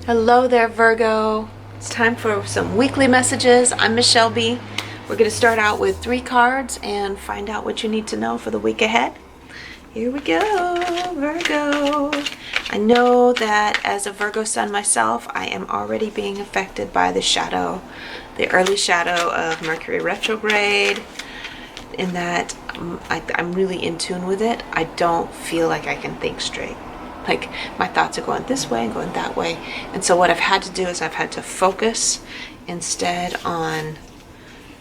Hello there, Virgo. It's time for some weekly messages. I'm Michele B. We're going to start out with 3 cards and find out what you need to know for the week ahead. Here we go, Virgo. I know that as a Virgo sun myself, I am already being affected by the early shadow of Mercury retrograde, in that I'm really in tune with it. I don't feel like I can think straight. Like my thoughts are going this way and going that way. And so what I've had to do is I've had to focus instead on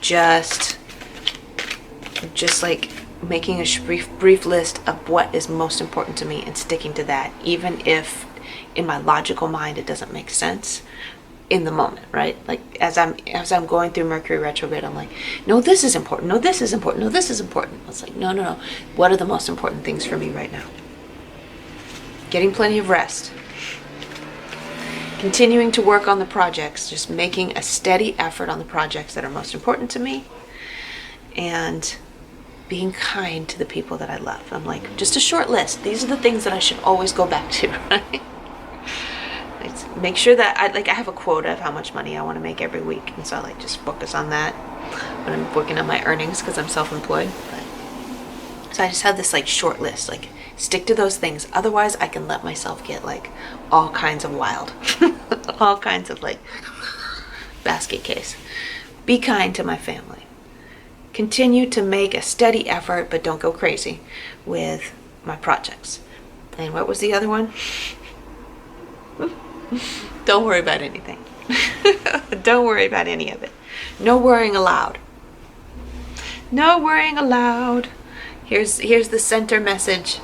just like making a brief list of what is most important to me and sticking to that, even if in my logical mind it doesn't make sense in the moment, right? Like as I'm going through Mercury retrograde, I'm like, no, this is important. No, this is important. No, this is important. It's like, no. What are the most important things for me right now? Getting plenty of rest, continuing to work on the projects, just making a steady effort on the projects that are most important to me, and being kind to the people that I love. I'm like, just a short list. These are the things that I should always go back to, right? Make sure that I have a quota of how much money I want to make every week, and so I just focus on that when I'm working on my earnings because I'm self-employed. So I just have this short list, stick to those things. Otherwise, I can let myself get all kinds of wild, all kinds of basket case. Be kind to my family. Continue to make a steady effort, but don't go crazy with my projects. And what was the other one? Don't worry about anything. Don't worry about any of it. No worrying allowed. No worrying allowed. Here's the central message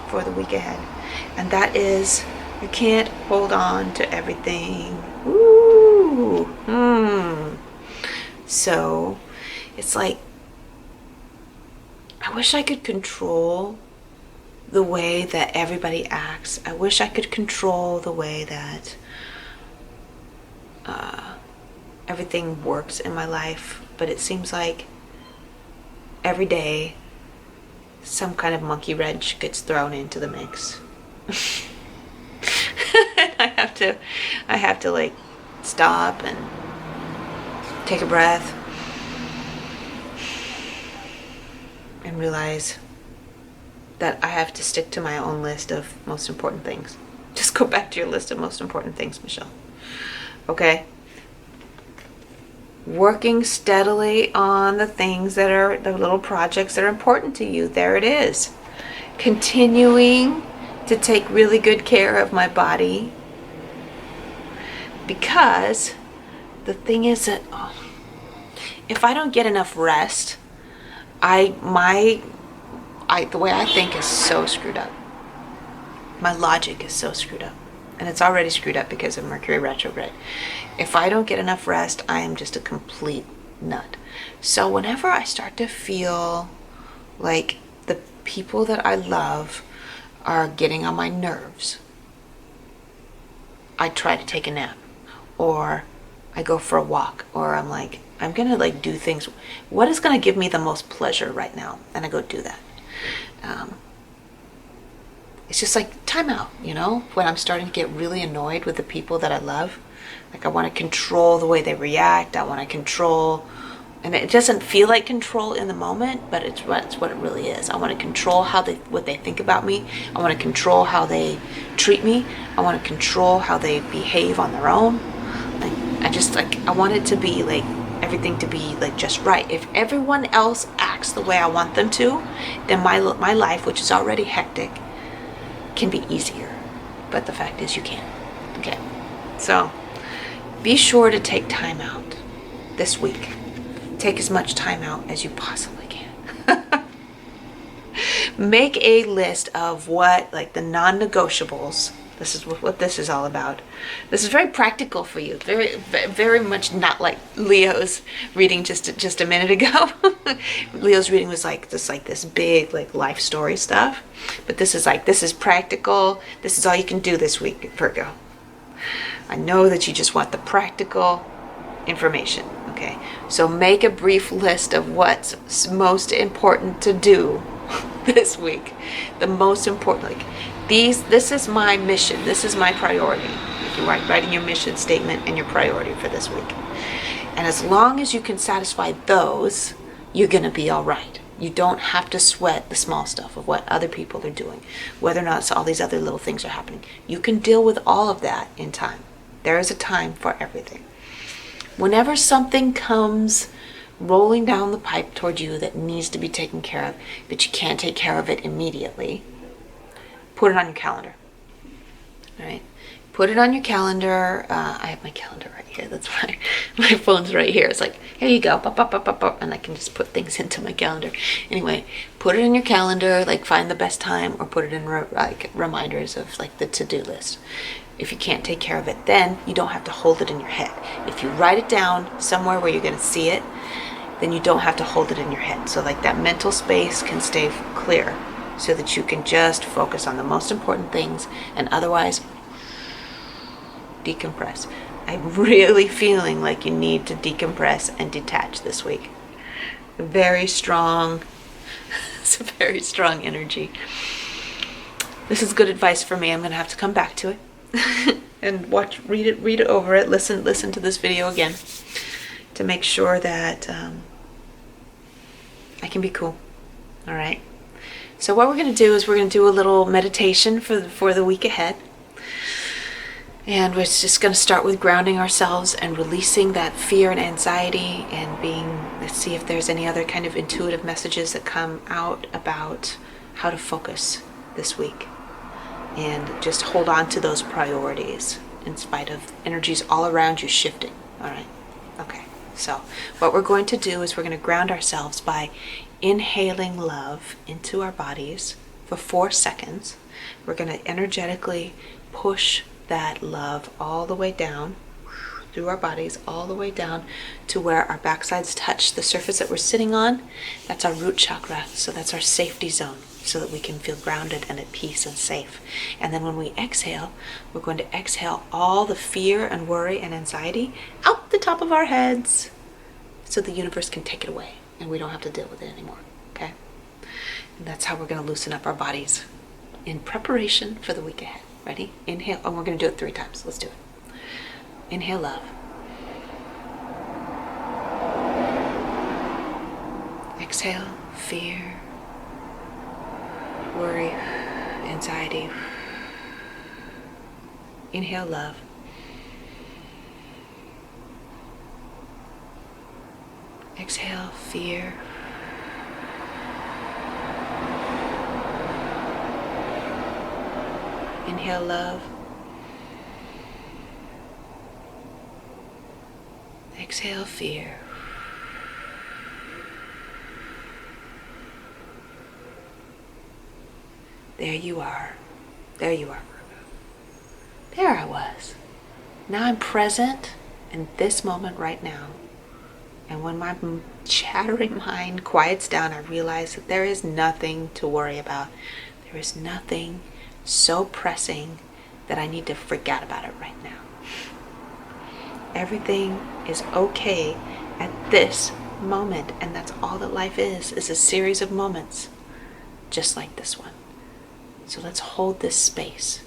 for the week ahead. And that is, you can't hold on to everything. Ooh. So it's like, I wish I could control the way that everybody acts. I wish I could control the way that everything works in my life. But it seems like every day some kind of monkey wrench gets thrown into the mix. And I have to stop and take a breath and realize that I have to stick to my own list of most important things. Just go back to your list of most important things, Michele. Okay? Working steadily on the things that are the little projects that are important to you. There it is. Continuing to take really good care of my body, because the thing is that if I don't get enough rest, the way I think is so screwed up. My logic is so screwed up. And it's already screwed up because of Mercury retrograde. If I don't get enough rest, I am just a complete nut. So whenever I start to feel like the people that I love are getting on my nerves, I try to take a nap, or I go for a walk, or I'm like, I'm gonna do things. What is gonna give me the most pleasure right now? And I go do that. It's just time out, when I'm starting to get really annoyed with the people that I love. I want to control the way they react. I want to control, and it doesn't feel like control in the moment, but it's what it really is. I want to control what they think about me. I want to control how they treat me. I want to control how they behave on their own. I want it to be everything to be just right. If everyone else acts the way I want them to, then my life, which is already hectic, can be easier. But the fact is, you can't. Okay, so be sure to take time out this week. Take as much time out as you possibly can. Make a list of what the non-negotiables. This is what this is all about. This is very practical for you. Very, very much not like Leo's reading just a minute ago. Leo's reading was this big life story stuff, but this is practical. This is all you can do this week, Virgo. I know that you just want the practical information. Okay, so make a brief list of what's most important to do this week. The most important, this is my mission. This is my priority. you're writing your mission statement and your priority for this week. And as long as you can satisfy those, you're going to be all right. You don't have to sweat the small stuff of what other people are doing, whether or not all these other little things are happening. You can deal with all of that in time. There is a time for everything. Whenever something comes rolling down the pipe toward you that needs to be taken care of, but you can't take care of it immediately, put it on your calendar. All right? Put it on your calendar. I have my calendar right here. That's why my phone's right here. It's like, here you go, and I can just put things into my calendar. Anyway, put it in your calendar, like find the best time, or put it in like reminders of like the to-do list. If you can't take care of it, then you don't have to hold it in your head. If you write it down somewhere where you're going to see it, then you don't have to hold it in your head. So like that mental space can stay clear so that you can just focus on the most important things, and otherwise decompress. I'm really feeling like you need to decompress and detach this week. Very strong. It's a very strong energy. This is good advice for me. I'm going to have to come back to it and read it over it, listen to this video again to make sure that I can be cool. All right. So what we're going to do is we're going to do a little meditation for the week ahead. And we're just going to start with grounding ourselves and releasing that fear and anxiety, and let's see if there's any other kind of intuitive messages that come out about how to focus this week. And just hold on to those priorities in spite of energies all around you shifting. All right. Okay. So what we're going to do is we're going to ground ourselves by inhaling love into our bodies for 4 seconds. We're going to energetically push that love all the way down through our bodies, all the way down to where our backsides touch the surface that we're sitting on. That's our root chakra. So that's our safety zone, so that we can feel grounded and at peace and safe. And then when we exhale, we're going to exhale all the fear and worry and anxiety out the top of our heads so the universe can take it away and we don't have to deal with it anymore. Okay? And that's how we're going to loosen up our bodies in preparation for the week ahead. Ready? Inhale. Oh, we're going to do it 3 times. Let's do it. Inhale love. Exhale fear, worry, anxiety. Inhale love. Exhale fear. Inhale love. Exhale fear. There you are. There you are, Virgo. There I was. Now I'm present in this moment right now. And when my chattering mind quiets down, I realize that there is nothing to worry about. There is nothing so pressing that I need to forget about it right now. Everything is okay at this moment, and that's all that life is a series of moments, just like this one. So let's hold this space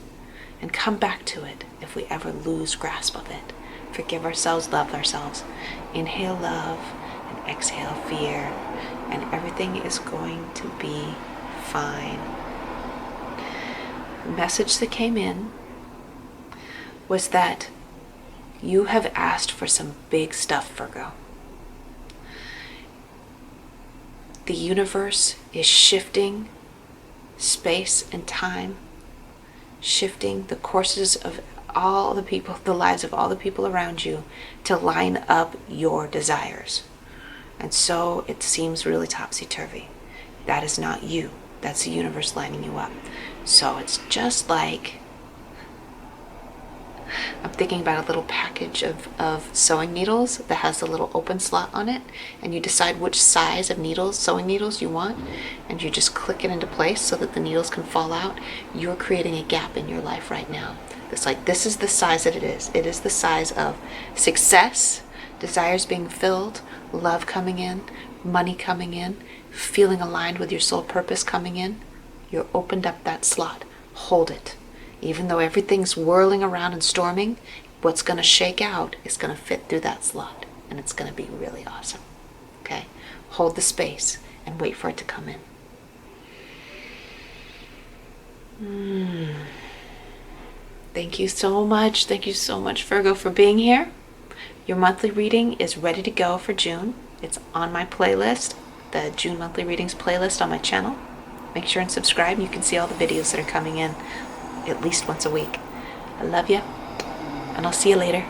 and come back to it if we ever lose grasp of it. Forgive ourselves, love ourselves. Inhale love and exhale fear, and everything is going to be fine. The message that came in was that you have asked for some big stuff, Virgo. The universe is shifting space and time, shifting the courses of all the people, the lives of all the people around you to line up your desires. And so it seems really topsy-turvy. That is not you. That's the universe lining you up. So it's just like, I'm thinking about a little package of sewing needles that has a little open slot on it, and you decide which size of needles, sewing needles you want, and you just click it into place so that the needles can fall out. You're creating a gap in your life right now. It's like, this is the size that it is. It is the size of success, desires being filled, love coming in, money coming in, feeling aligned with your soul purpose coming in. You're opened up that slot. Hold it. Even though everything's whirling around and storming, what's going to shake out is going to fit through that slot, and it's going to be really awesome. Okay? Hold the space and wait for it to come in. Thank you so much. Thank you so much, Virgo, for being here. Your monthly reading is ready to go for June. It's on my playlist, the June monthly readings playlist on my channel. Make sure and subscribe. You can see all the videos that are coming in at least once a week. I love you, and I'll see you later.